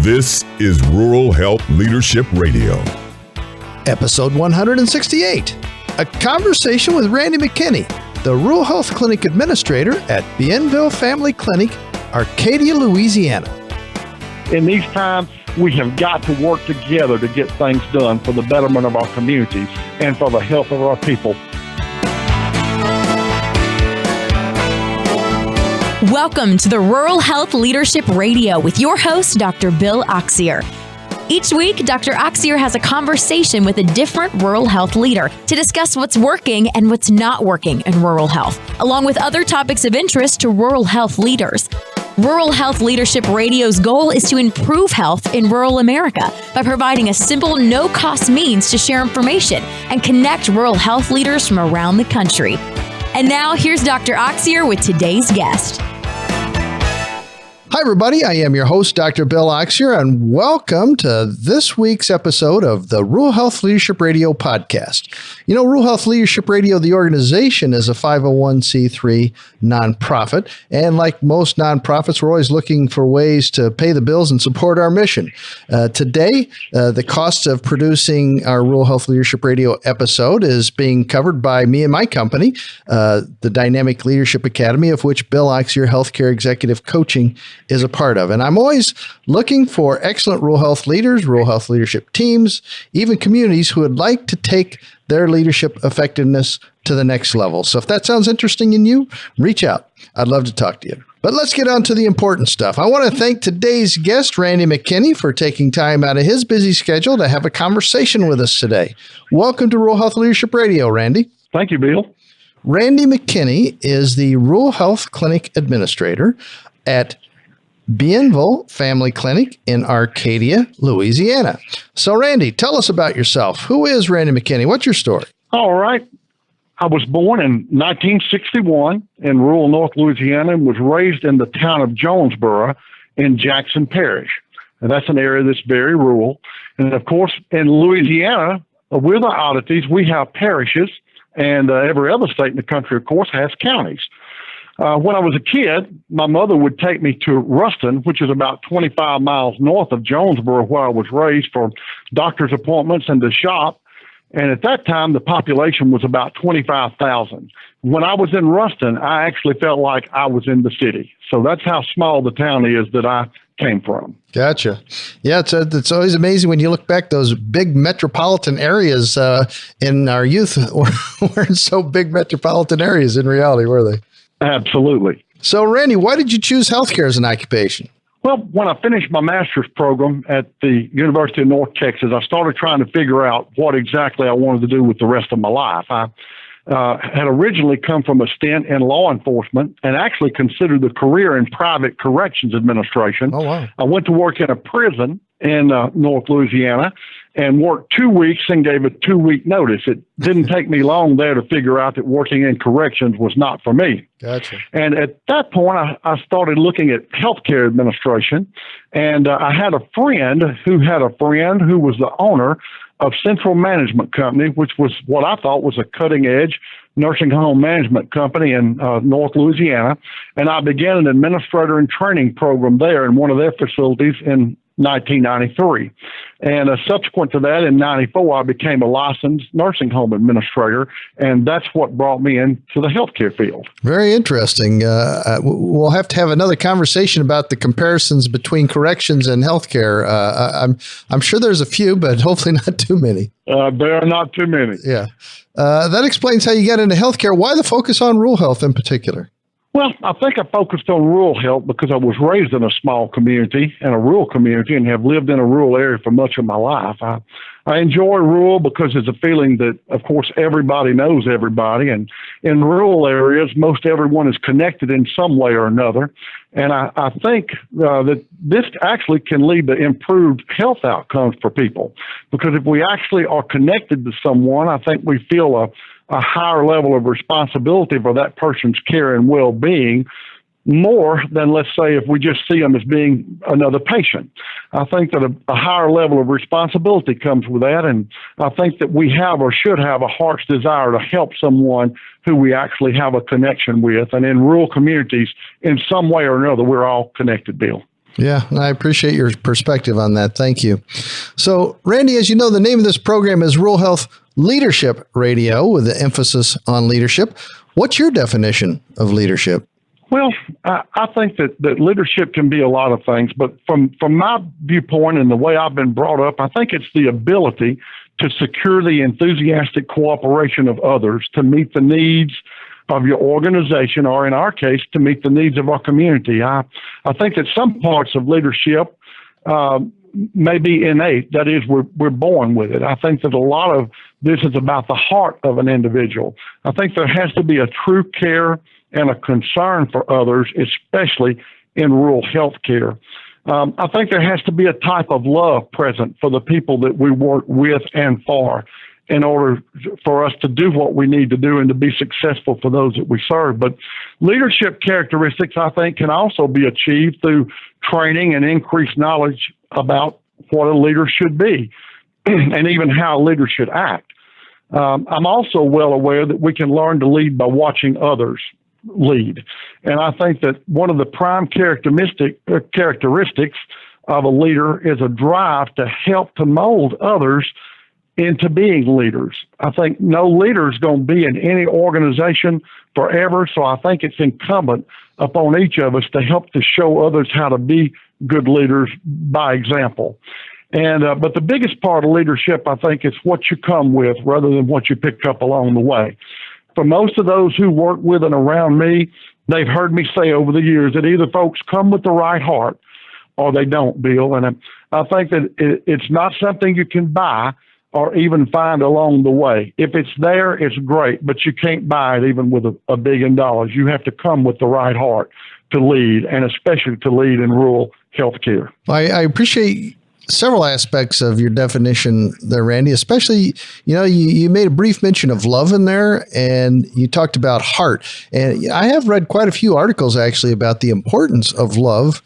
This is Rural Health Leadership Radio. Episode 168, a conversation with Randy McKinney, the Rural Health Clinic Administrator at Bienville Family Clinic, Arcadia, Louisiana. In these times, we have got to work together to get things done for the betterment of our communities and for the health of our people. Welcome to the Rural Health Leadership Radio with your host, Dr. Bill Oxier. Each week, Dr. Oxier has a conversation with a different rural health leader to discuss what's working and what's not working in rural health, along with other topics of interest to rural health leaders. Rural Health Leadership Radio's goal is to improve health in rural America by providing a simple, no-cost means to share information and connect rural health leaders from around the country. And now, here's Dr. Oxier with today's guest. Hi, everybody. I am your host, Dr. Bill Oxier, and welcome to this week's episode of the Rural Health Leadership Radio podcast. You know, Rural Health Leadership Radio, the organization, is a 501c3 nonprofit, and like most nonprofits, we're always looking for ways to pay the bills and support our mission. Today, the cost of producing our Rural Health Leadership Radio episode is being covered by me and my company, the Dynamic Leadership Academy, of which Bill Oxier Healthcare Executive Coaching is a part of. And I'm always looking for excellent rural health leaders, rural health leadership teams, even communities who would like to take their leadership effectiveness to the next level. So if that sounds interesting in you, reach out. I'd love to talk to you. But let's get on to the important stuff. I want to thank today's guest, Randy McKinney, for taking time out of his busy schedule to have a conversation with us today. Welcome to Rural Health Leadership Radio, Randy. Thank you, Bill. Randy McKinney is the Rural Health Clinic Administrator at Bienville Family Clinic in Arcadia, Louisiana. So, Randy, tell us about yourself. Who is Randy McKinney? What's your story? All right. I was born in 1961 in rural North Louisiana and was raised in the town of Jonesboro in Jackson Parish. And that's an area that's very rural. And, of course, in Louisiana, with the oddities, we have parishes, and every other state in the country, of course, has counties. When I was a kid, my mother would take me to Ruston, which is about 25 miles north of Jonesboro, where I was raised, for doctor's appointments and to shop. And at that time, the population was about 25,000. When I was in Ruston, I actually felt like I was in the city. So that's how small the town is that I came from. Gotcha. Yeah, it's always amazing when you look back, those big metropolitan areas in our youth weren't so big metropolitan areas in reality, were they? Absolutely. So, Randy, why did you choose healthcare as an occupation? Well, when I finished my master's program at the University of North Texas, I started trying to figure out what exactly I wanted to do with the rest of my life. I had originally come from a stint in law enforcement and actually considered the career in private corrections administration. Oh, wow. I went to work in a prison in North Louisiana and worked 2 weeks and gave a 2-week notice. It didn't take me long there to figure out that working in corrections was not for me. Gotcha. And at that point, I started looking at healthcare administration, and I had a friend who was the owner of Central Management Company, which was what I thought was a cutting-edge nursing home management company in North Louisiana. And I began an administrator and training program there in one of their facilities in 1993. And subsequent to that, in 94, I became a licensed nursing home administrator, and that's what brought me into the healthcare field. Very interesting. We'll have to have another conversation about the comparisons between corrections and healthcare. I'm sure there's a few, but hopefully not too many. There are not too many. Yeah. That explains how you got into healthcare. Why the focus on rural health in particular? Well, I think I focused on rural health because I was raised in a small community and a rural community and have lived in a rural area for much of my life. I enjoy rural because it's a feeling that, of course, everybody knows everybody. And in rural areas, most everyone is connected in some way or another. And I think that this actually can lead to improved health outcomes for people. Because if we actually are connected to someone, I think we feel a higher level of responsibility for that person's care and well-being, more than, let's say, if we just see them as being another patient. I think that a higher level of responsibility comes with that, and I think that we have or should have a heart's desire to help someone who we actually have a connection with. And in rural communities, in some way or another, we're all connected, Bill. Yeah, I appreciate your perspective on that. Thank you. So, Randy, as you know, the name of this program is Rural Health Leadership Radio with the emphasis on leadership. What's your definition of leadership? Well, I think that leadership can be a lot of things, but from my viewpoint and the way I've been brought up, I think it's the ability to secure the enthusiastic cooperation of others to meet the needs of your organization, or in our case, to meet the needs of our community. I think that some parts of leadership may be innate. That is, we're born with it. I think that a lot of this is about the heart of an individual. I think there has to be a true care and a concern for others, especially in rural health care. I think there has to be a type of love present for the people that we work with and for, in order for us to do what we need to do and to be successful for those that we serve. But leadership characteristics, I think, can also be achieved through training and increased knowledge about what a leader should be and even how a leader should act. I'm also well aware that we can learn to lead by watching others lead. And I think that one of the prime characteristics of a leader is a drive to help to mold others into being leaders. I think no leader is going to be in any organization forever, so I think it's incumbent upon each of us to help to show others how to be good leaders by example. And but the biggest part of leadership, I think, is what you come with rather than what you pick up along the way. For most of those who work with and around me, they've heard me say over the years that either folks come with the right heart or they don't, Bill. And I think that it's not something you can buy or even find along the way. If it's there, it's great, but you can't buy it even with $1 billion. You have to come with the right heart to lead, and especially to lead in rural healthcare. I appreciate several aspects of your definition there, Randy, especially, you made a brief mention of love in there, and you talked about heart. And I have read quite a few articles actually about the importance of love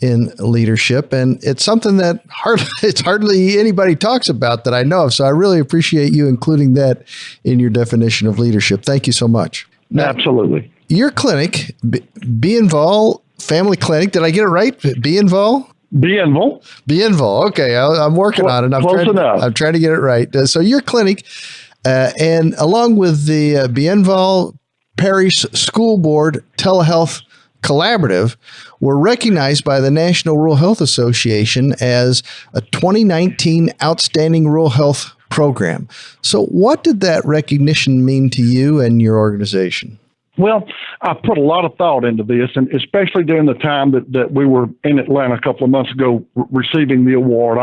in leadership, and it's something that hardly anybody talks about that I know of. So I really appreciate you including that in your definition of leadership. Thank you so much. Now, absolutely. Your clinic, Bienval Family Clinic, did I get it right? Bienval? Bienval. Okay, I'm working on it. I'm trying to get it right. So your clinic, and along with the Bienval Parish School Board Telehealth Collaborative, were recognized by the National Rural Health Association as a 2019 Outstanding Rural Health Program. So what did that recognition mean to you and your organization? Well, I put a lot of thought into this, and especially during the time that we were in Atlanta a couple of months ago receiving the award.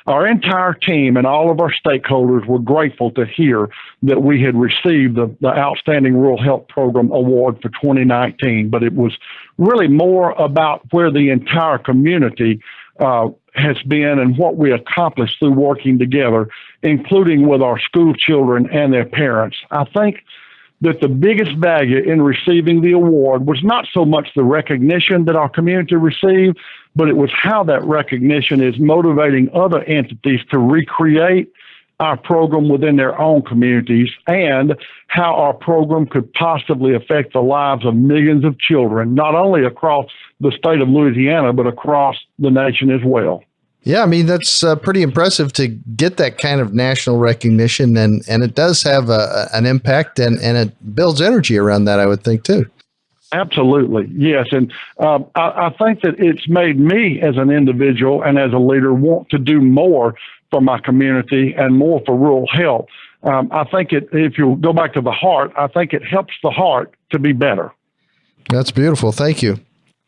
Our entire team and all of our stakeholders were grateful to hear that we had received the Outstanding Rural Health Program Award for 2019. But it was really more about where the entire community has been and what we accomplished through working together, including with our school children and their parents. I think that the biggest value in receiving the award was not so much the recognition that our community received, but it was how that recognition is motivating other entities to recreate our program within their own communities, and how our program could possibly affect the lives of millions of children, not only across the state of Louisiana, but across the nation as well. Yeah, I mean, that's pretty impressive to get that kind of national recognition, and it does have an impact, and it builds energy around that, I would think, too. Absolutely, yes. And I think that it's made me as an individual and as a leader want to do more for my community and more for rural health. I think if you go back to the heart, I think it helps the heart to be better. That's beautiful. Thank you.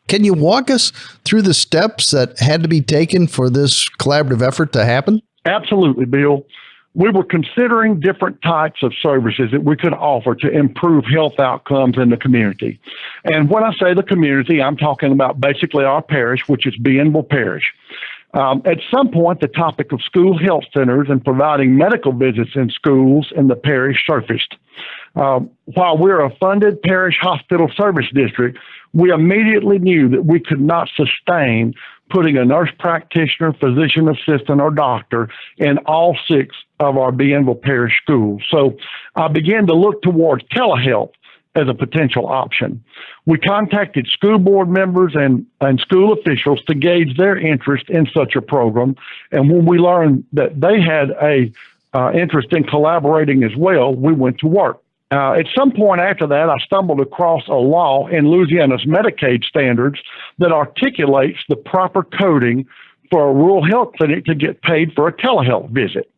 Can you walk us through the steps that had to be taken for this collaborative effort to happen? Absolutely, Bill. We were considering different types of services that we could offer to improve health outcomes in the community. And when I say the community, I'm talking about basically our parish, which is Bienval Parish. At some point, the topic of school health centers and providing medical visits in schools in the parish surfaced. While we're a funded parish hospital service district, we immediately knew that we could not sustain putting a nurse practitioner, physician assistant, or doctor in all 6 of our Bienval Parish schools. So I began to look towards telehealth as a potential option. We contacted school board members and school officials to gauge their interest in such a program. And when we learned that they had a interest in collaborating as well, we went to work. At some point after that, I stumbled across a law in Louisiana's Medicaid standards that articulates the proper coding for a rural health clinic to get paid for a telehealth visit.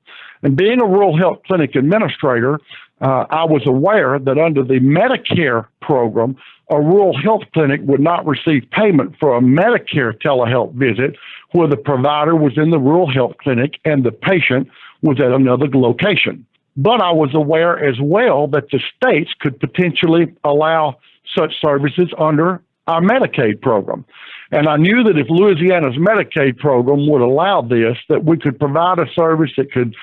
And being a rural health clinic administrator, I was aware that under the Medicare program, a rural health clinic would not receive payment for a Medicare telehealth visit where the provider was in the rural health clinic and the patient was at another location. But I was aware as well that the states could potentially allow such services under our Medicaid program. And I knew that if Louisiana's Medicaid program would allow this, that we could provide a service that could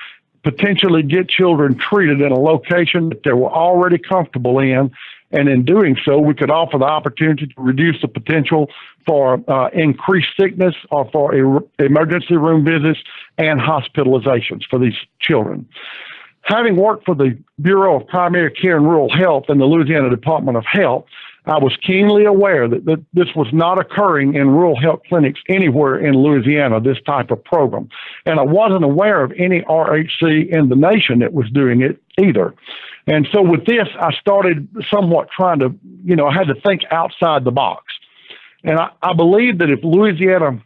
potentially get children treated in a location that they were already comfortable in. And in doing so, we could offer the opportunity to reduce the potential for increased sickness or for emergency room visits and hospitalizations for these children. Having worked for the Bureau of Primary Care and Rural Health in the Louisiana Department of Health, I was keenly aware that this was not occurring in rural health clinics anywhere in Louisiana, this type of program. And I wasn't aware of any RHC in the nation that was doing it either. And so with this, I started somewhat trying to, I had to think outside the box. And I believe that if Louisiana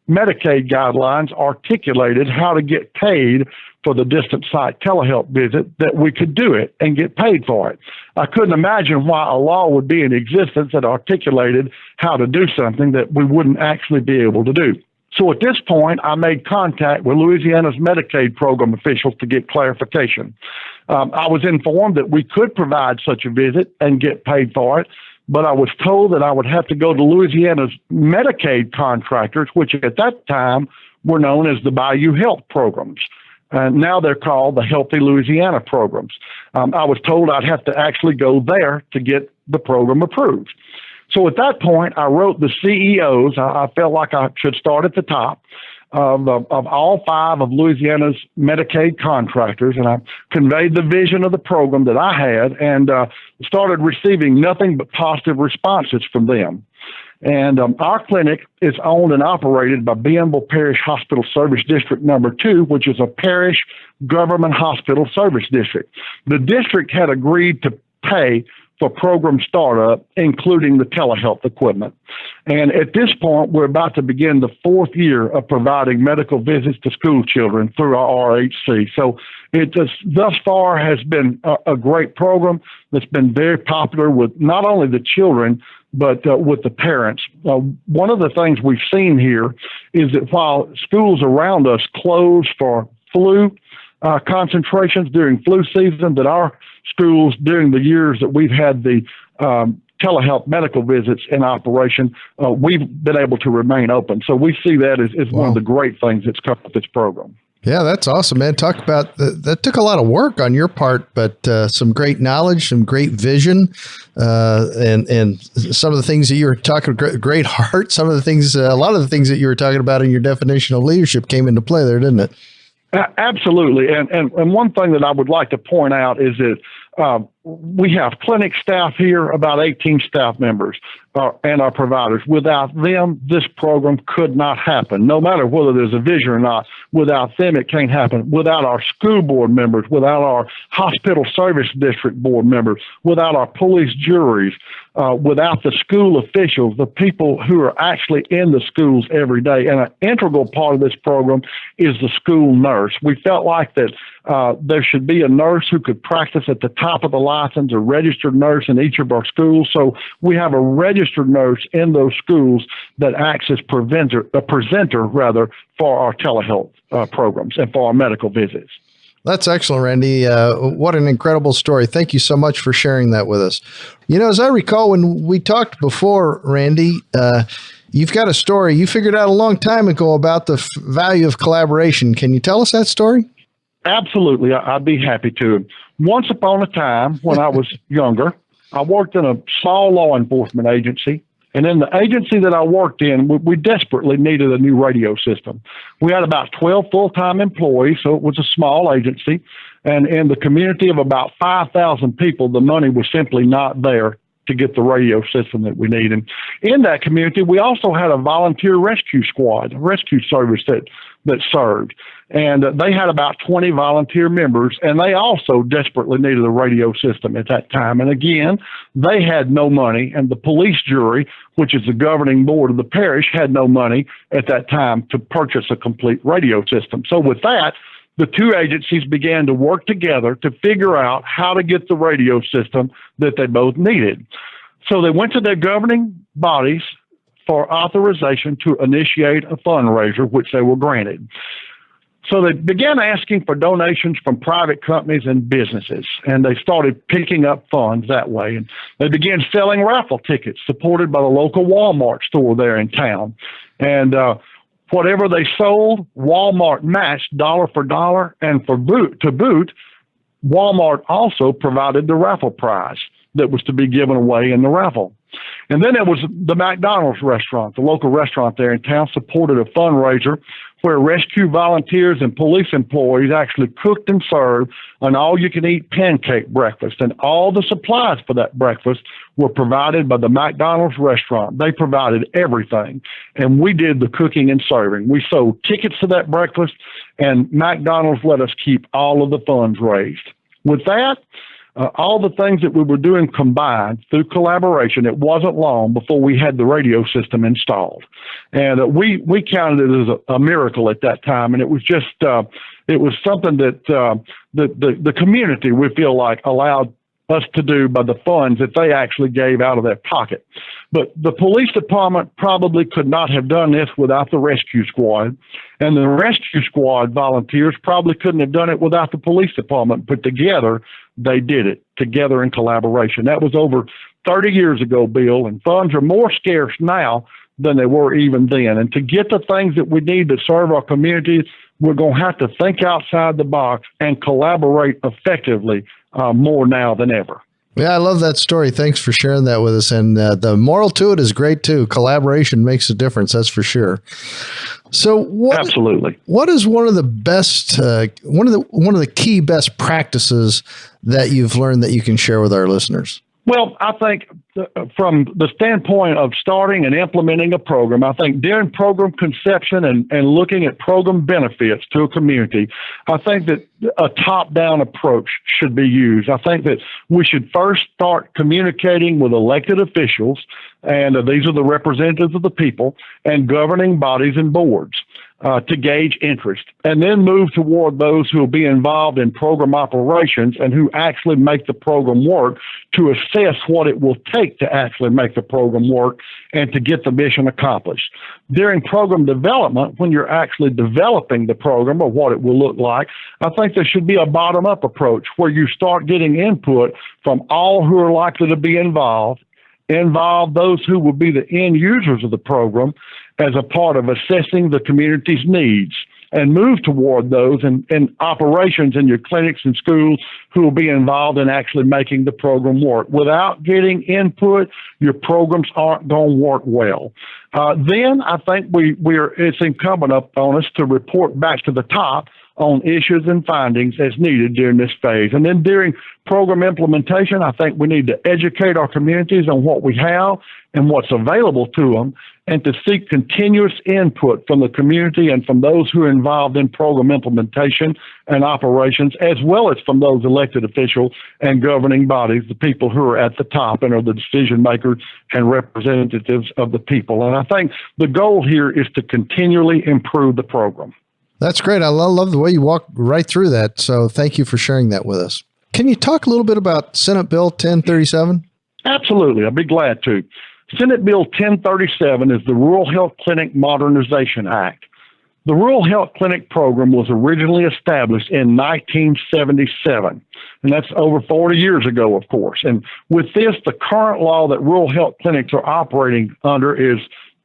Medicaid guidelines articulated how to get paid for the distant site telehealth visit, that we could do it and get paid for it. I couldn't imagine why a law would be in existence that articulated how to do something that we wouldn't actually be able to do. So at this point, I made contact with Louisiana's Medicaid program officials to get clarification. I was informed that we could provide such a visit and get paid for it, but I was told that I would have to go to Louisiana's Medicaid contractors, which at that time were known as the Bayou Health programs. And now they're called the Healthy Louisiana programs. I was told I'd have to actually go there to get the program approved. So at that point, I wrote the CEOs. I felt like I should start at the top of all 5 of Louisiana's Medicaid contractors, and I conveyed the vision of the program that I had and started receiving nothing but positive responses from them. And our clinic is owned and operated by Bienville Parish Hospital Service District Number 2, which is a parish government hospital service district. The district had agreed to pay for program startup, including the telehealth equipment. And at this point, we're about to begin the 4th year of providing medical visits to school children through our RHC. So it thus far has been a great program that's been very popular with not only the children, but with the parents. One of the things we've seen here is that while schools around us close for flu concentrations during flu season, that our schools during the years that we've had the telehealth medical visits in operation, we've been able to remain open. So we see that as one of the great things that's come with this program. Yeah, that's awesome, man. Talk about that took a lot of work on your part, but some great knowledge, some great vision, and some of the things that you were talking, great heart. Some of the things, a lot of the things that you were talking about in your definition of leadership came into play there, didn't it? Absolutely. And one thing that I would like to point out is that we have clinic staff here, about 18 staff members, and our providers. Without them, this program could not happen. No matter whether there's a vision or not, without them, it can't happen. Without our school board members, without our hospital service district board members, without our police juries, without the school officials, the people who are actually in the schools every day. And an integral part of this program is the school nurse. We felt like that there should be a nurse who could practice at the top of the license, a registered nurse in each of our schools. So we have a registered nurse in those schools that acts as a presenter for our telehealth programs and for our medical visits. That's excellent, Randy. What an incredible story. Thank you so much for sharing that with us. As I recall, when we talked before, Randy, you've got a story you figured out a long time ago about the value of collaboration. Can you tell us that story? Absolutely. I'd be happy to. Once upon a time, when I was younger, I worked in a small law enforcement agency. And in the agency that I worked in, we desperately needed a new radio system. We had about 12 full-time employees, so it was a small agency. And in the community of about 5,000 people, the money was simply not there to get the radio system that we need. And in that community, we also had a volunteer rescue squad, a rescue service that served. And they had about 20 volunteer members, and they also desperately needed a radio system at that time. And again, they had no money, and the police jury, which is the governing board of the parish, had no money at that time to purchase a complete radio system. So with that, the two agencies began to work together to figure out how to get the radio system that they both needed. So they went to their governing bodies for authorization to initiate a fundraiser, which they were granted. So they began asking for donations from private companies and businesses, and they started picking up funds that way. And they began selling raffle tickets supported by the local Walmart store there in town. And whatever they sold, Walmart matched dollar for dollar, and to boot, Walmart also provided the raffle prize that was to be given away in the raffle. And then it was the McDonald's restaurant, the local restaurant there in town, supported a fundraiser where rescue volunteers and police employees actually cooked and served an all-you-can-eat pancake breakfast. And all the supplies for that breakfast were provided by the McDonald's restaurant. They provided everything, and we did the cooking and serving. We sold tickets to that breakfast, and McDonald's let us keep all of the funds raised. With that, all the things that we were doing combined through collaboration, it wasn't long before we had the radio system installed. And we counted it as a miracle at that time. And it was just, it was something that the community, we feel like, allowed us to do by the funds that they actually gave out of their pocket. But the police department probably could not have done this without the rescue squad. And the rescue squad volunteers probably couldn't have done it without the police department. But together, they did it, together in collaboration. That was over 30 years ago, Bill, and funds are more scarce now than they were even then. And to get the things that we need to serve our communities, we're going to have to think outside the box and collaborate effectively more now than ever. Yeah, I love that story. Thanks for sharing that with us. And the moral to it is great too. Collaboration makes a difference, that's for sure. So, absolutely, what is one of the best, one of the key best practices that you've learned that you can share with our listeners? Well, I think from the standpoint of starting and implementing a program, I think during program conception and looking at program benefits to a community, I think that a top-down approach should be used. I think that we should first start communicating with elected officials, and these are the representatives of the people, and governing bodies and boards. To gauge interest, and then move toward those who will be involved in program operations and who actually make the program work, to assess what it will take to actually make the program work and to get the mission accomplished. During program development, when you're actually developing the program or what it will look like, I think there should be a bottom-up approach where you start getting input from all who are likely to be involve those who will be the end users of the program as a part of assessing the community's needs, and move toward those in operations in your clinics and schools who will be involved in actually making the program work. Without getting input, your programs aren't going to work well. Then I think it's incumbent upon us to report back to the top on issues and findings as needed during this phase. And then during program implementation, I think we need to educate our communities on what we have and what's available to them, and to seek continuous input from the community and from those who are involved in program implementation and operations, as well as from those elected officials and governing bodies, the people who are at the top and are the decision makers and representatives of the people. And I think the goal here is to continually improve the program. That's great. I love the way you walk right through that. So thank you for sharing that with us. Can you talk a little bit about Senate Bill 1037? Absolutely. I'd be glad to. Senate Bill 1037 is the Rural Health Clinic Modernization Act. The Rural Health Clinic program was originally established in 1977, and that's over 40 years ago, of course. And with this, the current law that rural health clinics are operating under is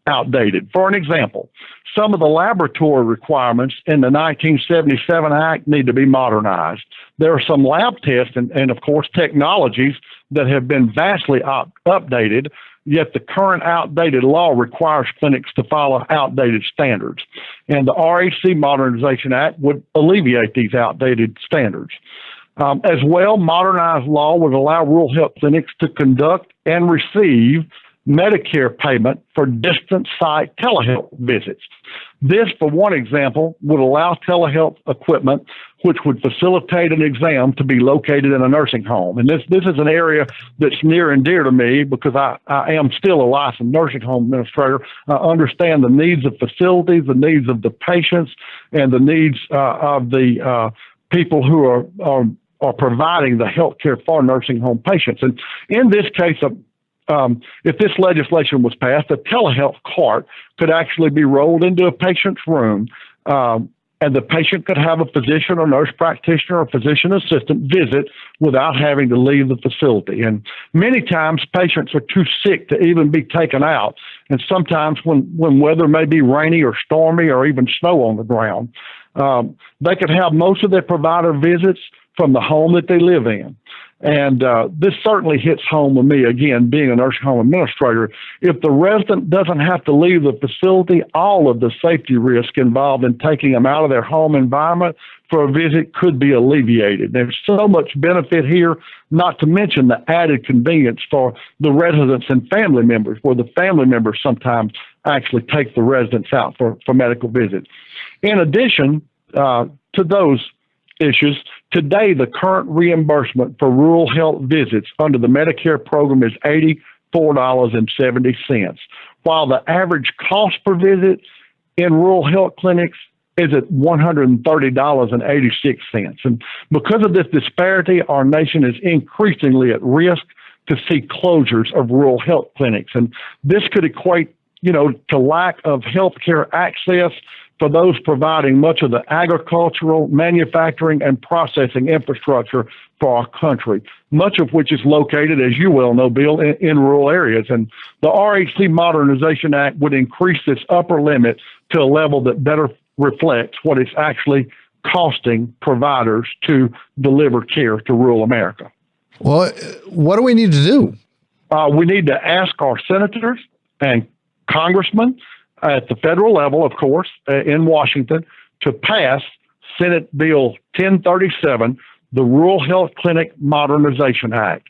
outdated. For an example, some of the laboratory requirements in the 1977 Act need to be modernized. There are some lab tests and of course, technologies that have been vastly updated, yet the current outdated law requires clinics to follow outdated standards. And the RHC Modernization Act would alleviate these outdated standards. As well, modernized law would allow rural health clinics to conduct and receive Medicare payment for distant site telehealth visits. This, for one example, would allow telehealth equipment which would facilitate an exam to be located in a nursing home. And this is an area that's near and dear to me because I am still a licensed nursing home administrator. I understand the needs of facilities, the needs of the patients, and the needs of the people who are providing the health care for nursing home patients. And in this case, if this legislation was passed, a telehealth cart could actually be rolled into a patient's room, and the patient could have a physician or nurse practitioner or physician assistant visit without having to leave the facility. And many times patients are too sick to even be taken out. And sometimes when weather may be rainy or stormy or even snow on the ground, they could have most of their provider visits from the home that they live in. And this certainly hits home with me, again, being a nursing home administrator. If the resident doesn't have to leave the facility, all of the safety risk involved in taking them out of their home environment for a visit could be alleviated. There's so much benefit here, not to mention the added convenience for the residents and family members, where the family members sometimes actually take the residents out for medical visits. In addition to those issues, today the current reimbursement for rural health visits under the Medicare program is $84.70, while the average cost per visit in rural health clinics is at $130.86. And because of this disparity, our nation is increasingly at risk to see closures of rural health clinics. And this could equate, to lack of healthcare access for those providing much of the agricultural, manufacturing, and processing infrastructure for our country, much of which is located, as you well know, Bill, in rural areas. And the RHC Modernization Act would increase this upper limit to a level that better reflects what it's actually costing providers to deliver care to rural America. Well, what do we need to do? We need to ask our senators and congressmen at the federal level, of course, in Washington, to pass Senate Bill 1037, the Rural Health Clinic Modernization Act.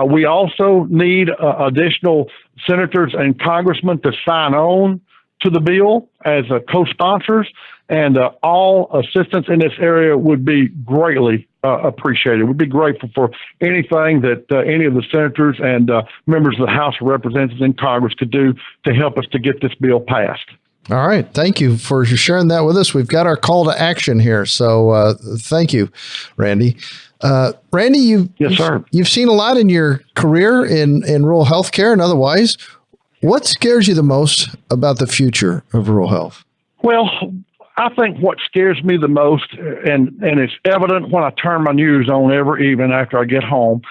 We also need additional senators and congressmen to sign on to the bill as co-sponsors, and all assistance in this area would be greatly appreciated. We'd be grateful for anything that any of the senators and members of the House of Representatives and Congress could do to help us to get this bill passed. All right. Thank you for sharing that with us. We've got our call to action here. So thank you, Randy. Randy, yes, sir. You've seen a lot in your career in rural healthcare and otherwise. What scares you the most about the future of rural health? Well, I think what scares me the most, and it's evident when I turn my news on every evening after I get home,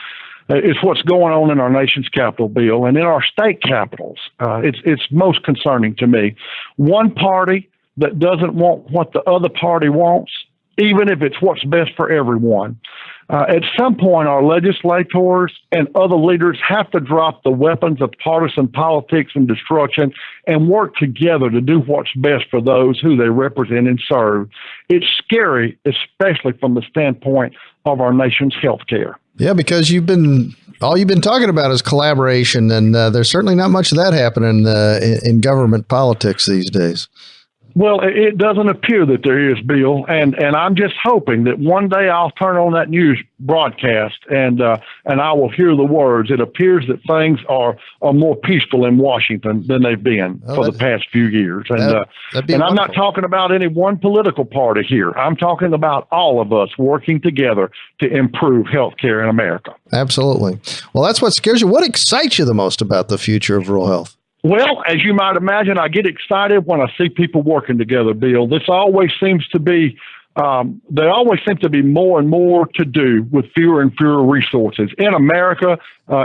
is what's going on in our nation's capital, Bill, and in our state capitals. It's most concerning to me. One party that doesn't want what the other party wants, even if it's what's best for everyone. At some point, our legislators and other leaders have to drop the weapons of partisan politics and destruction and work together to do what's best for those who they represent and serve. It's scary, especially from the standpoint of our nation's health care. Yeah, because all you've been talking about is collaboration, and there's certainly not much of that happening in government politics these days. Well, it doesn't appear that there is, Bill, and I'm just hoping that one day I'll turn on that news broadcast and I will hear the words. It appears that things are more peaceful in Washington than they've been for the past few years. And I'm not talking about any one political party here. I'm talking about all of us working together to improve health care in America. Absolutely. Well, that's what scares you. What excites you the most about the future of rural health? Well, as you might imagine, I get excited when I see people working together, Bill. This always seems to be there always seems to be more and more to do with fewer and fewer resources in America,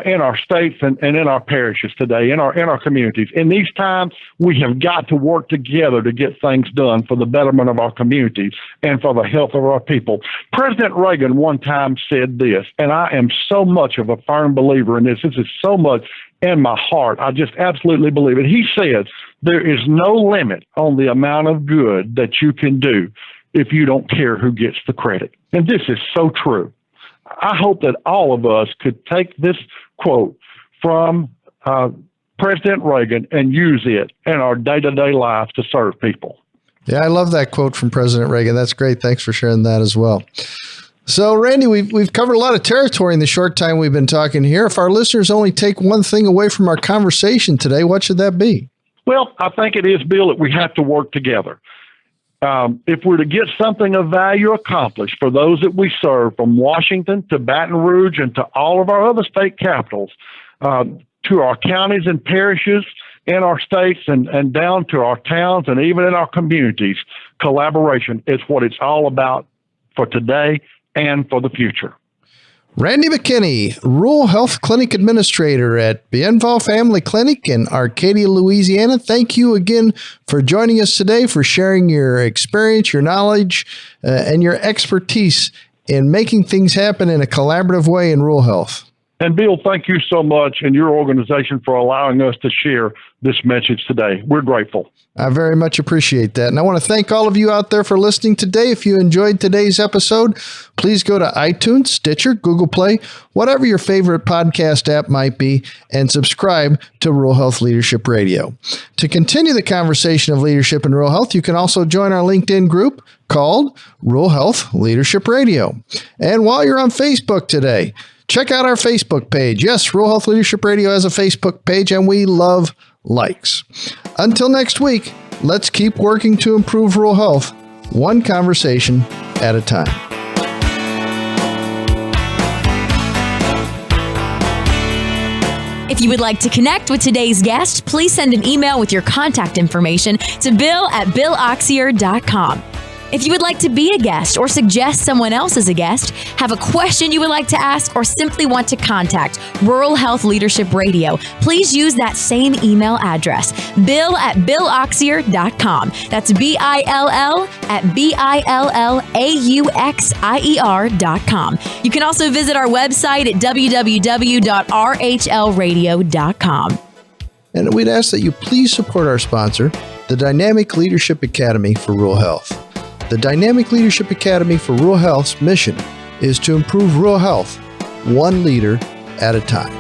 in our states, and in our parishes today, in our communities. In these times, we have got to work together to get things done for the betterment of our communities and for the health of our people. President Reagan one time said this, and I am so much of a firm believer in this. This is so much in my heart. I just absolutely believe it. He says, there is no limit on the amount of good that you can do if you don't care who gets the credit. And this is so true. I hope that all of us could take this quote from President Reagan and use it in our day-to-day lives to serve people. Yeah, I love that quote from President Reagan. That's great. Thanks for sharing that as well. So, Randy, we've covered a lot of territory in the short time we've been talking here. If our listeners only take one thing away from our conversation today, what should that be? Well, I think it is, Bill, that we have to work together. If we're to get something of value accomplished for those that we serve, from Washington to Baton Rouge and to all of our other state capitals, to our counties and parishes in our states and down to our towns and even in our communities, collaboration is what it's all about for today and for the future. Randy McKinney, Rural Health Clinic Administrator at Bienval Family Clinic in Arcadia, Louisiana. Thank you again for joining us today, for sharing your experience, your knowledge, and your expertise in making things happen in a collaborative way in rural health. And Bill, thank you so much and your organization for allowing us to share this message today. We're grateful. I very much appreciate that. And I want to thank all of you out there for listening today. If you enjoyed today's episode, please go to iTunes, Stitcher, Google Play, whatever your favorite podcast app might be, and subscribe to Rural Health Leadership Radio. To continue the conversation of leadership in rural health, you can also join our LinkedIn group called Rural Health Leadership Radio. And while you're on Facebook today, check out our Facebook page. Yes, Rural Health Leadership Radio has a Facebook page, and we love likes. Until next week, let's keep working to improve rural health, one conversation at a time. If you would like to connect with today's guest, please send an email with your contact information to bill@billoxier.com. If you would like to be a guest or suggest someone else as a guest, have a question you would like to ask, or simply want to contact Rural Health Leadership Radio, please use that same email address, bill@billoxier.com. That's BILL@BILLAUXIER.com. You can also visit our website at www.rhlradio.com. And we'd ask that you please support our sponsor, the Dynamic Leadership Academy for Rural Health. The Dynamic Leadership Academy for Rural Health's mission is to improve rural health, one leader at a time.